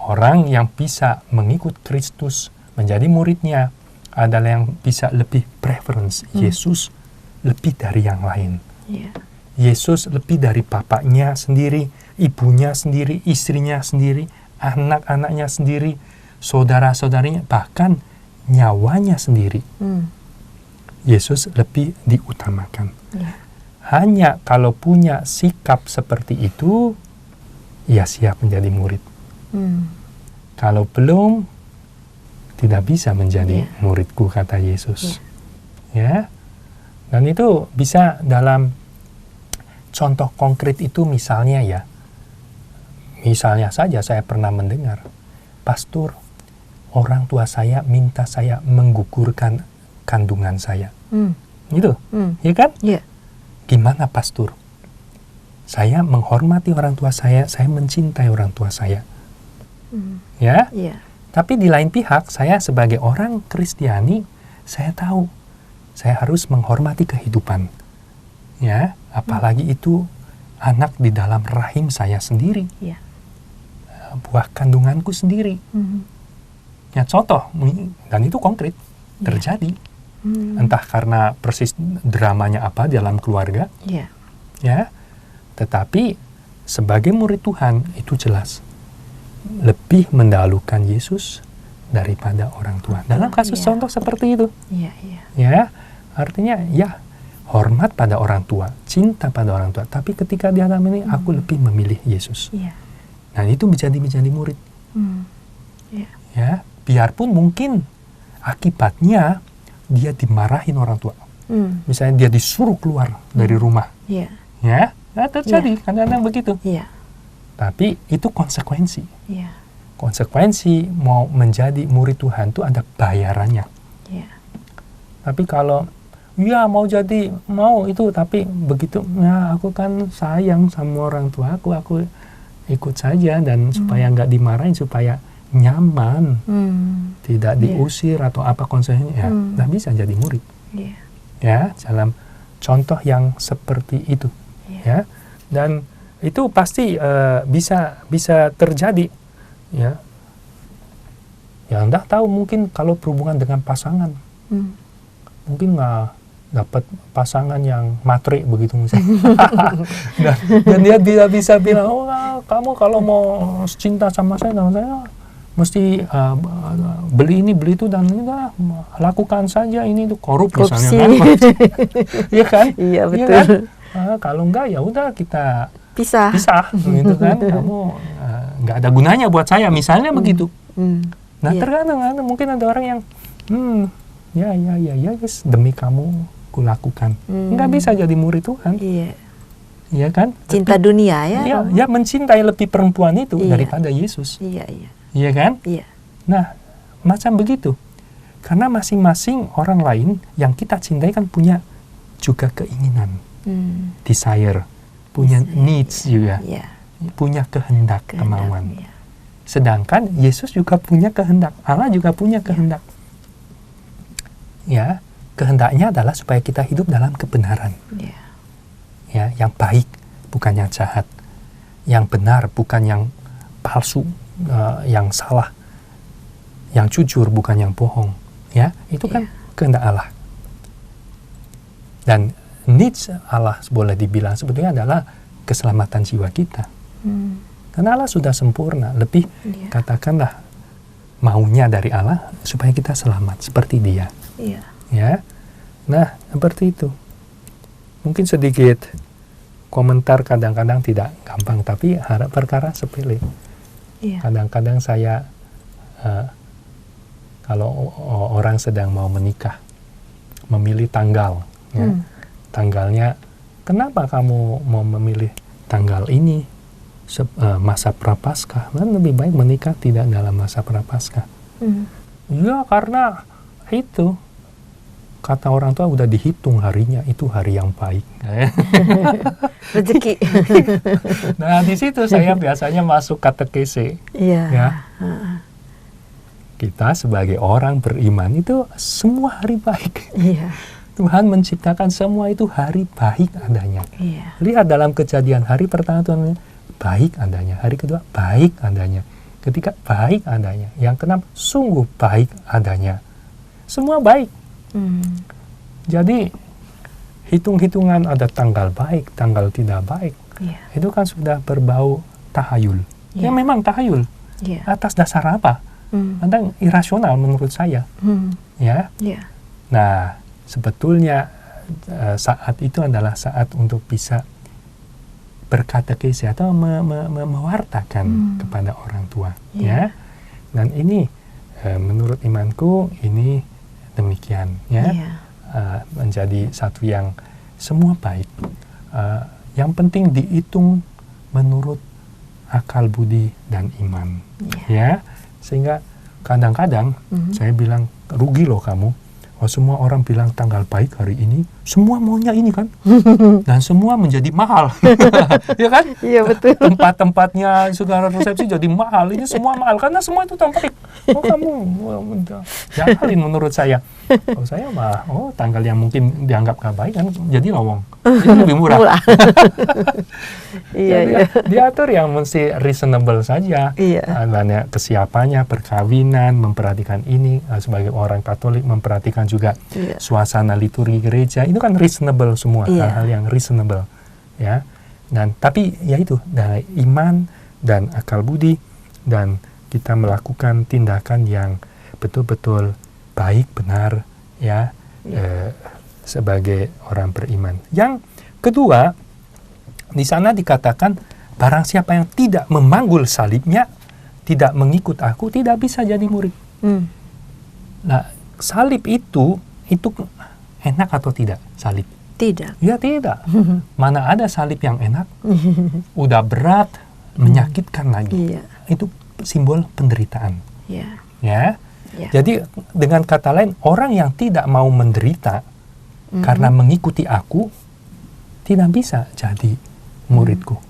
orang yang bisa mengikut Kristus, menjadi muridnya, adalah yang bisa lebih preference Yesus lebih dari yang lain. Iya. Yesus lebih dari bapaknya sendiri, ibunya sendiri, istrinya sendiri, anak-anaknya sendiri, saudara-saudarinya, bahkan nyawanya sendiri. Yesus lebih diutamakan. Iya. Hanya kalau punya sikap seperti itu, ya siap menjadi murid. Kalau belum, tidak bisa menjadi muridku, kata Yesus. Ya, dan itu bisa dalam contoh konkret itu misalnya ya. Misalnya saja saya pernah mendengar, pastor, orang tua saya minta saya menggugurkan kandungan saya. Gitu, ya kan? Iya. Gimana pastor? Saya menghormati orang tua saya mencintai orang tua saya. Ya? Iya. Tapi di lain pihak, saya sebagai orang Kristiani, saya tahu saya harus menghormati kehidupan. Ya, apalagi itu anak di dalam rahim saya sendiri. Iya. Buah kandunganku sendiri. Ya, contoh, dan itu konkret terjadi. Entah karena persis dramanya apa dalam keluarga. Iya. Ya, tetapi sebagai murid Tuhan itu jelas lebih mendahulukan Yesus daripada orang tua. Dalam kasus contoh seperti itu. Iya, iya. Ya, artinya ya hormat pada orang tua, cinta pada orang tua. Tapi ketika di alam ini aku lebih memilih Yesus. Iya. Nah, itu menjadi murid. Iya. Ya, biarpun mungkin akibatnya dia dimarahin orang tua. Misalnya dia disuruh keluar dari rumah. Iya. Ya, nah, terjadi kadang-kadang begitu. Iya. Tapi itu konsekuensi. Iya. Konsekuensi mau menjadi murid Tuhan itu ada bayarannya. Iya. Tapi kalau ya mau itu, tapi begitu, ya aku kan sayang sama orang tua aku ikut saja, dan supaya nggak dimarahin, supaya nyaman, tidak diusir atau apa konsekuensinya, ya nggak bisa jadi murid. Iya. Ya, dalam contoh yang seperti itu. Ya, dan itu pasti bisa terjadi. Ya, ya Anda tahu mungkin kalau berhubungan dengan pasangan, mungkin nggak dapat pasangan yang matre begitu misalnya. dan dia tidak bisa bilang, oh kamu kalau mau cinta sama saya mesti beli ini beli itu, dan udah lakukan saja ini itu, korup misalnya kan. Iya kan? Iya, betul. Iya kan? Kalau enggak ya udah kita pisah gitu kan. Kamu nggak ada gunanya buat saya misalnya begitu. Nah, terkadang mungkin ada orang yang ya yes, demi kamu kulakukan. Nggak bisa jadi murid Tuhan. Iya. Iya kan? Cinta dunia ya. Ya mencintai lebih perempuan itu daripada Yesus. Iya, iya. Iya kan? Iya. Nah, macam begitu. Karena masing-masing orang lain yang kita cintai kan punya juga keinginan, desire, punya needs juga, punya kehendak, kemauan. Iya. Sedangkan Yesus juga punya kehendak, Allah juga punya kehendak. Ya, kehendaknya adalah supaya kita hidup dalam kebenaran. Ya, yang baik, bukan yang jahat. Yang benar, bukan yang palsu, yang salah. Yang jujur, bukan yang bohong. Ya, itu kan kehendak Allah. Dan needs Allah boleh dibilang sebetulnya adalah keselamatan jiwa kita. Karena Allah sudah sempurna, lebih katakanlah maunya dari Allah supaya kita selamat seperti Dia. Iya. Ya. Nah, seperti itu. Mungkin sedikit komentar, kadang-kadang tidak gampang, tapi perkara sepele. Iya. Kadang-kadang saya kalau orang sedang mau menikah, memilih tanggal, ya. Tanggalnya kenapa kamu mau memilih tanggal ini masa prapaskah? Kan lebih baik menikah tidak dalam masa prapaskah. Ya karena itu kata orang tua udah dihitung harinya, itu hari yang baik. Rezeki. Nah di situ saya biasanya masuk katekese. Iya. Ya. Kita sebagai orang beriman itu semua hari baik. Iya. Tuhan menciptakan semua itu hari baik adanya. Iya. Lihat dalam Kejadian, hari pertama Tuhan baik adanya, hari kedua baik adanya, ketiga baik adanya, yang keenam sungguh baik adanya. Semua baik. Jadi hitung-hitungan ada tanggal baik, tanggal tidak baik. Iya. Itu kan sudah berbau tahayul. Ya memang tahayul. Iya. Atas dasar apa? Kadang irasional menurut saya. Ya. Iya. Nah, sebetulnya saat itu adalah saat untuk bisa berkatekese atau mewartakan kepada orang tua. Ya. Dan ini menurut imanku ini demikian. Ya. Menjadi satu yang semua baik. Yang penting dihitung menurut akal budi dan iman. Ya. Sehingga kadang-kadang saya bilang rugi loh kamu. Oh, semua orang bilang tanggal baik hari ini, semua maunya ini kan, dan semua menjadi mahal, ya kan? Iya betul. Tempat-tempatnya saudara resepsi jadi mahal, ini semua mahal karena semua itu tampak. Oh kamu jahalin menurut saya. Oh saya mah, tanggal yang mungkin dianggap gak baik kan jadi lowong, jadi lebih murah. Iya. Diatur yang mesti reasonable saja. Iya. Banyak kesiapannya, perkawinan, memperhatikan ini sebagai orang Katolik, memperhatikan juga suasana liturgi gereja. Itu kan reasonable semua, hal-hal yang reasonable, ya. Dan tapi ya itu dari iman dan akal budi dan kita melakukan tindakan yang betul-betul baik, benar, ya, sebagai orang beriman. Yang kedua, di sana dikatakan barang siapa yang tidak memanggul salibnya, tidak mengikut aku, tidak bisa jadi murid. Nah, salib itu enak atau tidak salib? Tidak. Ya tidak. Mana ada salib yang enak? Udah berat, menyakitkan lagi. Iya. Itu simbol penderitaan. Iya. Ya. Jadi dengan kata lain, orang yang tidak mau menderita karena mengikuti aku tidak bisa jadi muridku.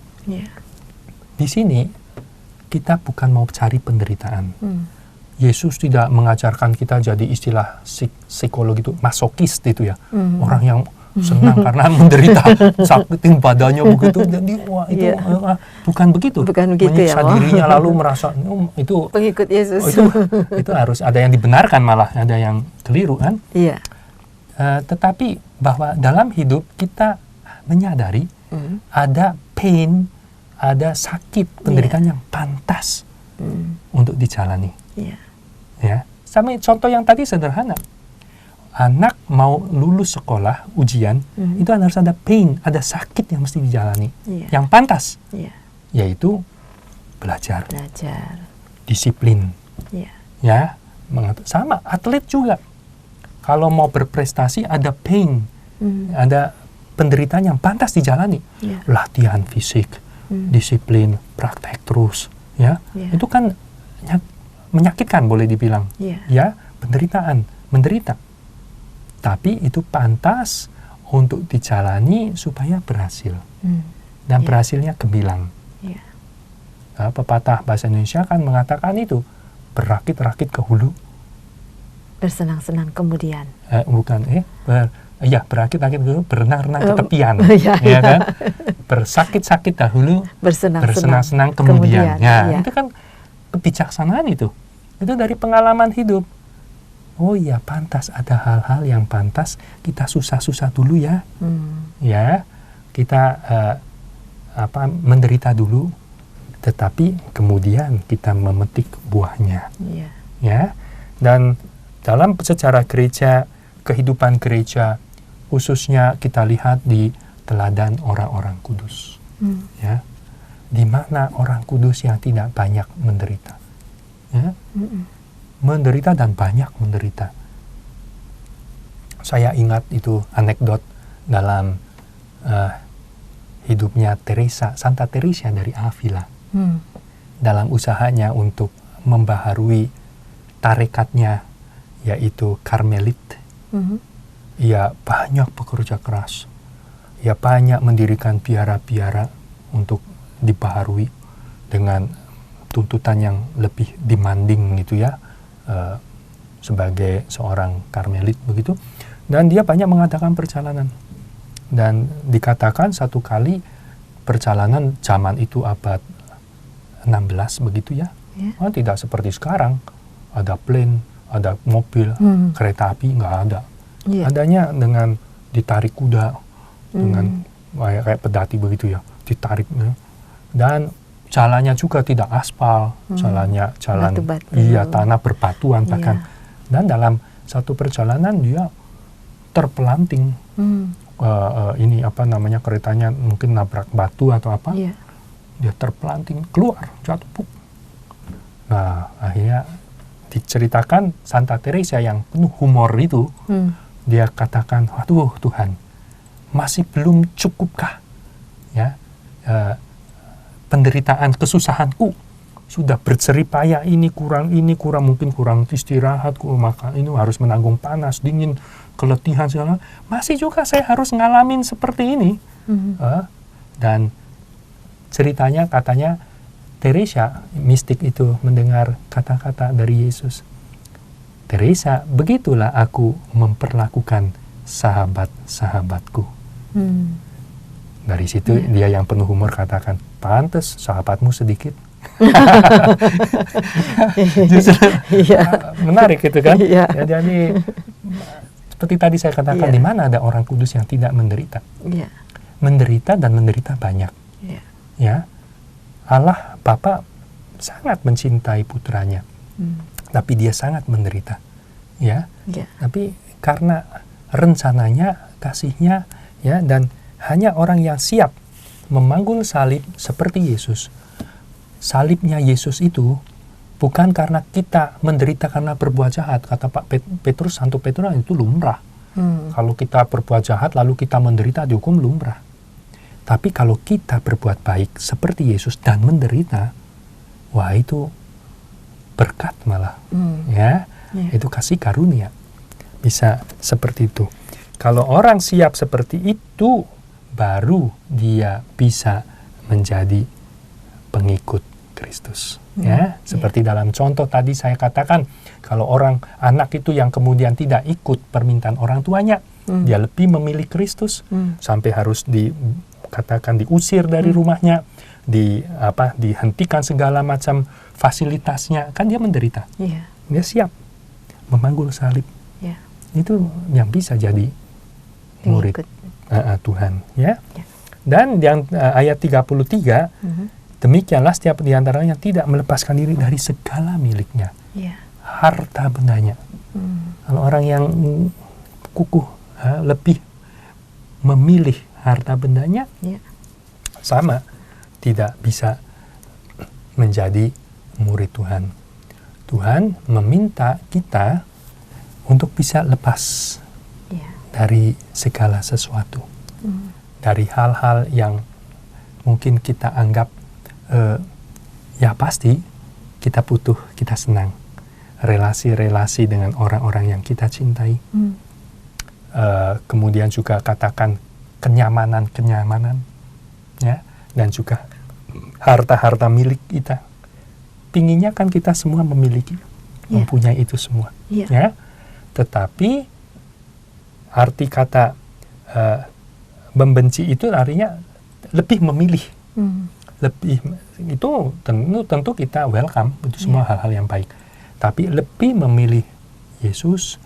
Di sini kita bukan mau cari penderitaan. Yesus tidak mengajarkan kita jadi istilah psikologi itu masokis itu ya. Orang yang senang karena menderita, sakitin badannya begitu. Jadi wah itu bukan begitu. Bukan begitu menyiksa ya, dirinya lalu merasa itu pengikut Yesus. Itu harus ada yang dibenarkan, malah ada yang keliru kan. Iya. Tetapi bahwa dalam hidup kita menyadari ada pain, ada sakit, penderitaan yang pantas untuk dijalani. Ya, sama contoh yang tadi sederhana. Anak mau lulus sekolah, ujian, itu harus ada pain, ada sakit yang mesti dijalani, yang pantas, yaitu belajar, disiplin, ya, sama atlet juga. Kalau mau berprestasi ada pain, ada penderitaan yang pantas dijalani, latihan fisik, disiplin, praktek terus, ya, itu kan menyakitkan boleh dibilang, ya, penderitaan, menderita. Tapi itu pantas untuk dijalani supaya berhasil. Dan berhasilnya gemilang. Nah, pepatah bahasa Indonesia kan mengatakan itu, berakit-rakit ke hulu, bersenang-senang kemudian. Berakit-rakit ke hulu, berenang-renang ke tepian. Ya kan? Bersakit-sakit dahulu, bersenang-senang kemudian. Ya, itu kan kebijaksanaan itu. Itu dari pengalaman hidup. Oh iya, pantas ada hal-hal yang pantas kita susah-susah dulu ya. Ya, kita menderita dulu, tetapi kemudian kita memetik buahnya. Ya. Dan dalam sejarah gereja, kehidupan gereja, khususnya kita lihat di teladan orang-orang kudus. Ya. Di mana orang kudus yang tidak banyak menderita. Ya. Menderita dan banyak menderita. Saya ingat itu anekdot dalam hidupnya Santa Teresa dari Avila. Dalam usahanya untuk membaharui tarekatnya, yaitu Karmelit. Ia banyak bekerja keras. Ia banyak mendirikan biara-biara untuk dibaharui dengan tuntutan yang lebih demanding gitu ya, sebagai seorang Karmelit begitu. Dan dia banyak mengadakan perjalanan. Dan dikatakan satu kali perjalanan zaman itu abad 16 begitu ya. Tidak seperti sekarang, ada plane, ada mobil, kereta api, nggak ada. Adanya dengan ditarik kuda, dengan kayak pedati begitu ya, ditarik. Dan jalannya juga tidak aspal, jalan Batu-batu. iya, tanah berbatuan bahkan. Dan dalam satu perjalanan dia terpelanting. Ini apa namanya, keretanya mungkin nabrak batu atau apa. Dia terpelanting, keluar, jatuh. Nah, akhirnya diceritakan Santa Teresa yang penuh humor itu, dia katakan, waduh Tuhan, masih belum cukupkah ya penderitaan, kesusahanku, sudah berjeripaya ini kurang, mungkin kurang istirahat, maka ini harus menanggung panas, dingin, keletihan segala, masih juga saya harus ngalamin seperti ini. Dan ceritanya, katanya Teresa, mistik itu, mendengar kata-kata dari Yesus. Teresa, begitulah aku memperlakukan sahabat-sahabatku. Dari situ dia yang penuh humor katakan, pantes sahabatmu sedikit. Justru menarik gitu kan. Jadi seperti tadi saya katakan, di mana ada orang kudus yang tidak menderita? Menderita dan menderita banyak. Ya, Allah Bapa sangat mencintai putranya, tapi dia sangat menderita. Ya, tapi karena rencananya, kasihnya, ya, dan hanya orang yang siap memanggul salib seperti Yesus. Salibnya Yesus itu bukan karena kita menderita karena berbuat jahat. Kata Pak Petrus, Santo Petrus, itu lumrah. Kalau kita berbuat jahat lalu kita menderita, dihukum lumrah. Tapi kalau kita berbuat baik seperti Yesus dan menderita, wah itu berkat malah. Itu kasih karunia. Bisa seperti itu. Kalau orang siap seperti itu, baru dia bisa menjadi pengikut Kristus. Seperti dalam contoh tadi saya katakan, kalau anak itu yang kemudian tidak ikut permintaan orang tuanya, dia lebih memilih Kristus, sampai harus dikatakan diusir dari rumahnya, dihentikan segala macam fasilitasnya, kan dia menderita. Dia siap memanggul salib. Itu yang bisa jadi murid Tuhan, ya. Dan yang ayat 33, demikianlah setiap di antaranya tidak melepaskan diri dari segala miliknya, harta bendanya. Kalau orang yang kukuh lebih memilih harta bendanya, sama tidak bisa menjadi murid Tuhan. Tuhan meminta kita untuk bisa lepas dari segala sesuatu, dari hal-hal yang mungkin kita anggap ya pasti kita butuh, kita senang, relasi-relasi dengan orang-orang yang kita cintai. Kemudian juga katakan kenyamanan, ya, dan juga harta-harta milik kita. Pinginnya kan kita semua memiliki, mempunyai itu semua, ya. Tetapi arti kata membenci itu artinya lebih memilih, lebih itu tentu kita welcome itu semua hal-hal yang baik. Tapi lebih memilih Yesus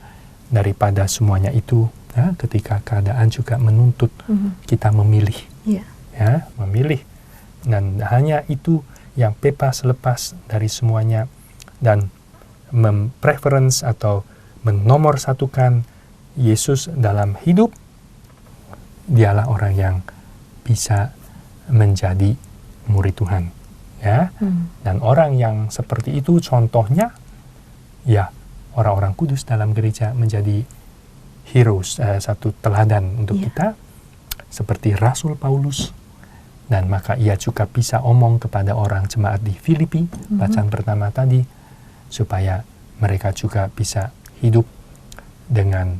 daripada semuanya itu, ya, ketika keadaan juga menuntut kita memilih, ya, memilih, dan hanya itu yang bebas lepas dari semuanya dan mempreference atau menomorsatukan Yesus dalam hidup, dialah orang yang bisa menjadi murid Tuhan, ya. Dan orang yang seperti itu contohnya, ya, orang-orang kudus dalam gereja menjadi heroes, satu teladan untuk kita, seperti Rasul Paulus Dan maka ia juga bisa omong kepada orang jemaat di Filipi, bacaan pertama tadi, supaya mereka juga bisa hidup dengan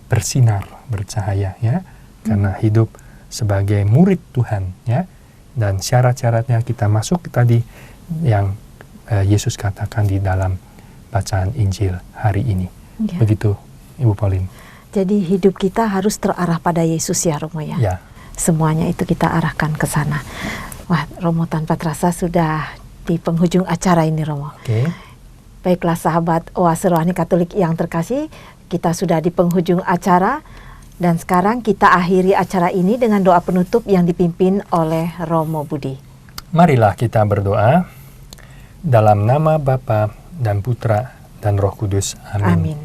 bersinar, bercahaya, ya, karena hidup sebagai murid Tuhan, ya. Dan syarat-syaratnya kita masuk tadi yang Yesus katakan di dalam bacaan Injil hari ini. Ya. Begitu, Ibu Pauline. Jadi hidup kita harus terarah pada Yesus ya, Romo ya. Ya. Semuanya itu kita arahkan ke sana. Wah, Romo, tanpa terasa sudah di penghujung acara ini, Romo. Oke. Baiklah sahabat Oase Rohani Katolik yang terkasih, kita sudah di penghujung acara dan sekarang kita akhiri acara ini dengan doa penutup yang dipimpin oleh Romo Budi. Marilah kita berdoa dalam nama Bapa dan Putra dan Roh Kudus. Amin. Amin.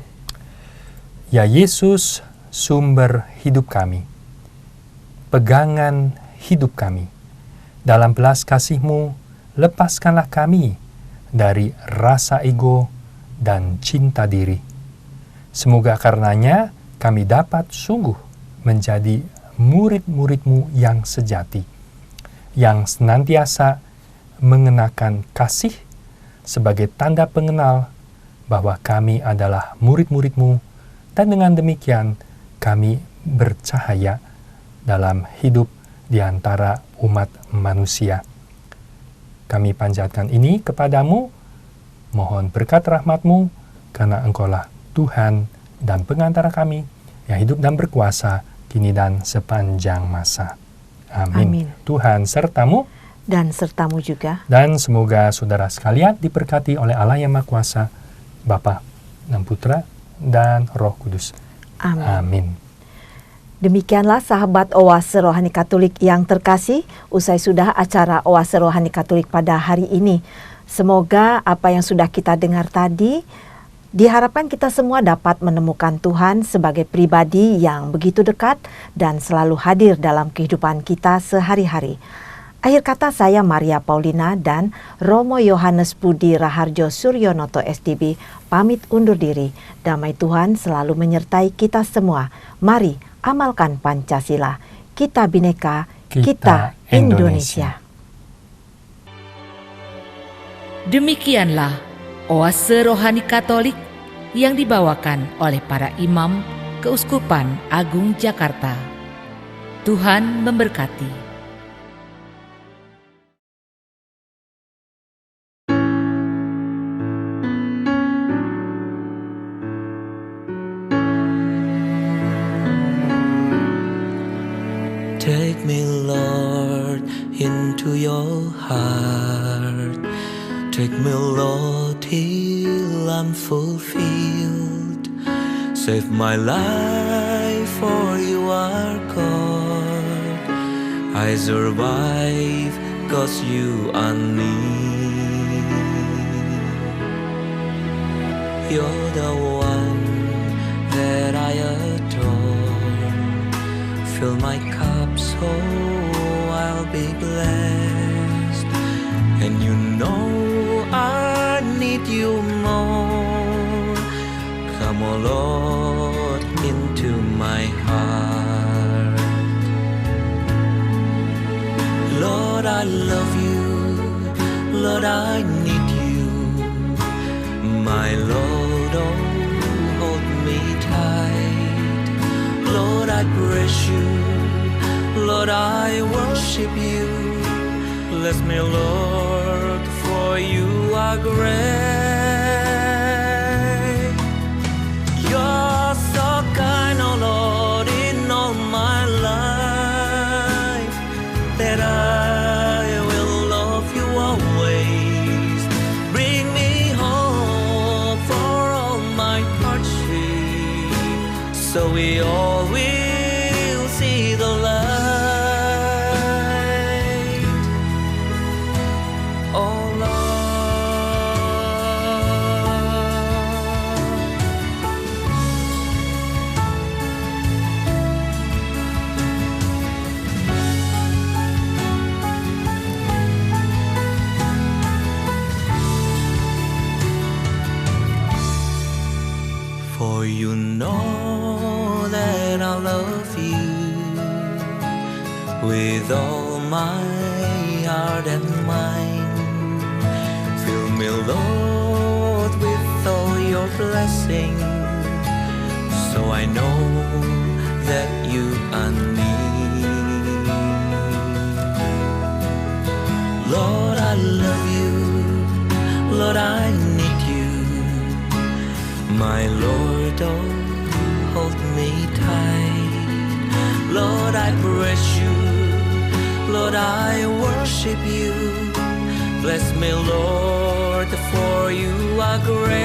Ya Yesus, sumber hidup kami, pegangan hidup kami, dalam belas kasih-Mu, lepaskanlah kami dari rasa ego dan cinta diri. Semoga karenanya kami dapat sungguh menjadi murid-murid-Mu yang sejati, yang senantiasa mengenakan kasih sebagai tanda pengenal bahwa kami adalah murid-murid-Mu, dan dengan demikian kami bercahaya dalam hidup di antara umat manusia. Kami panjatkan ini kepadamu, mohon berkat rahmat-Mu, karena Engkaulah Tuhan dan pengantara kami yang hidup dan berkuasa kini dan sepanjang masa. Amin. Amin. Tuhan sertamu Dan sertamu juga. dan semoga saudara sekalian diberkati oleh Allah yang Maha Kuasa, Bapa dan Putra dan Roh Kudus. Amin. Amin. Demikianlah sahabat Oase Rohani Katolik yang terkasih, usai sudah acara Oase Rohani Katolik pada hari ini. Semoga apa yang sudah kita dengar tadi, diharapkan kita semua dapat menemukan Tuhan sebagai pribadi yang begitu dekat dan selalu hadir dalam kehidupan kita sehari-hari. Akhir kata, saya Maria Paulina dan Romo Yohanes Budi Raharjo Suryonoto SDB pamit undur diri. Damai Tuhan selalu menyertai kita semua. Mari amalkan Pancasila. Kita Bhinneka, kita Indonesia. Demikianlah Oase Rohani Katolik yang dibawakan oleh para imam Keuskupan Agung Jakarta. Tuhan memberkati. Take me, Lord, into your heart. Take me, Lord, till I'm fulfilled. Save my life, for you are God. I survive, 'cause you are near. You're the one that I adore. Fill my cup so I'll be blessed. And you know I need you more. Come, O Lord, into my heart. Lord, I love you. Lord, I need you. My Lord, oh, hold me tight. Lord, I praise you. Lord, I worship you. Bless me, Lord, for you are great. You're so kind, oh Lord, in all my life, that I will love you always. Bring me home for all my hardship, so we all will see the light. Oh for you know that I love you with all my heart and mind. Fill me, Lord, with all your blessings, so I know that you are near. Lord, I love you. Lord, I need you. My Lord, oh, hold me tight. Lord, I praise you. Lord, I worship you. Bless me, Lord, for you are great.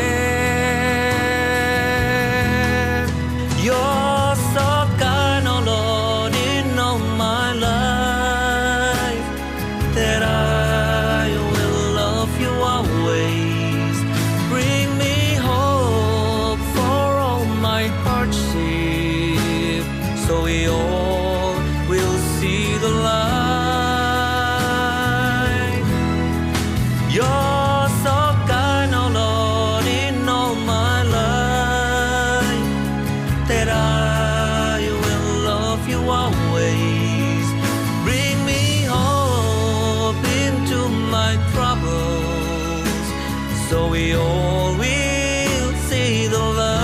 You're so kind, oh Lord, in all my life, that I will love you always. Bring me hope for all my hardship, so we all will see the light. You're so kind, oh Lord, in all my life, that I will love you always. Bring me hope into my troubles, so we all will see the light.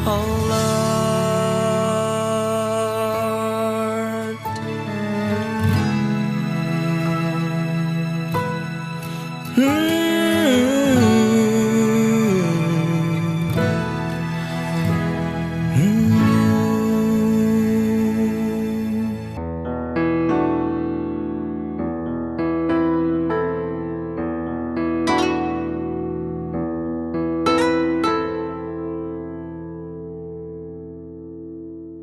Oh Lord.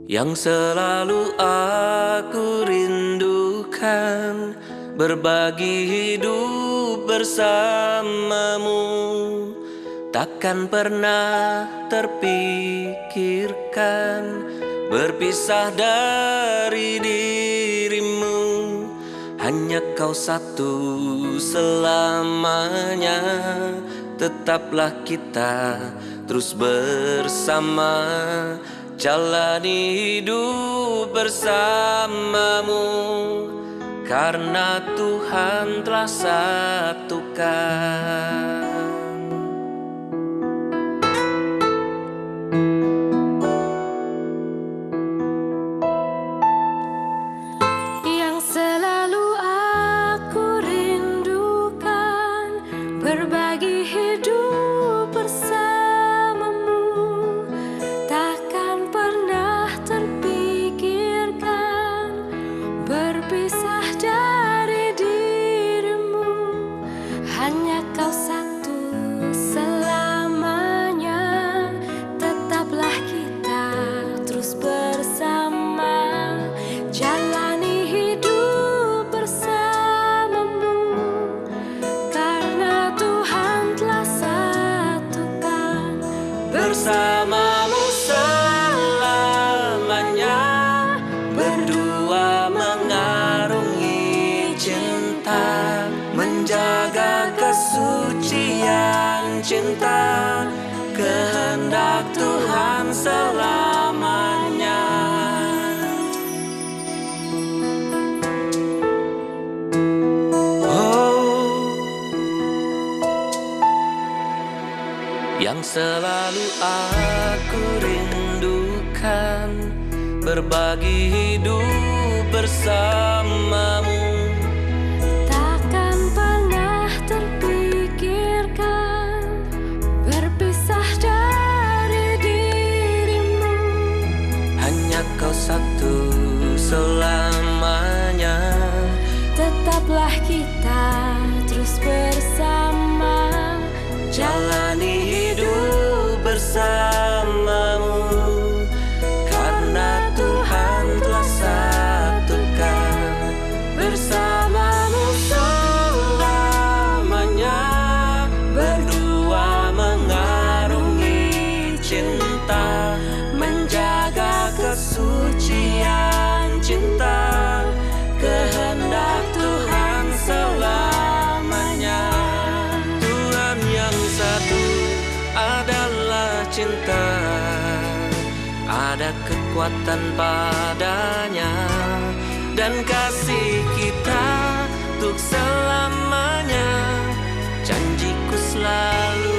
Yang selalu aku rindukan, berbagi hidup bersamamu. Takkan pernah terpikirkan berpisah dari dirimu. Hanya kau satu selamanya, tetaplah kita terus bersama. Jalani hidup bersamamu, karena Tuhan telah satukan. Yang selalu aku rindukan, berbagi hidup bersamamu. Takkan pernah terpikirkan berpisah dari dirimu. Hanya kau satu selamanya, tetaplah kita terus bersama. Jalani hidup bersamamu, karena Tuhan telah satukan. Bersamamu selamanya, berdua mengarungi cinta, menjaga kesucian cinta, kehendak Tuhan selamanya. Yang selalu aku rindukan, berbagi hidup bersamamu. Takkan pernah terpikirkan berpisah dari dirimu. Hanya kau satu selamanya, Tetaplah kita terus bersama. jalani hidup bersamamu, karena Tuhan telah satukan. Bersamamu selamanya, berdua mengarungi cinta, menjaga kesucian cinta, kehendak Tuhan selamanya. ada kekuatan padanya, dan kasih kita untuk selamanya. Janjiku selalu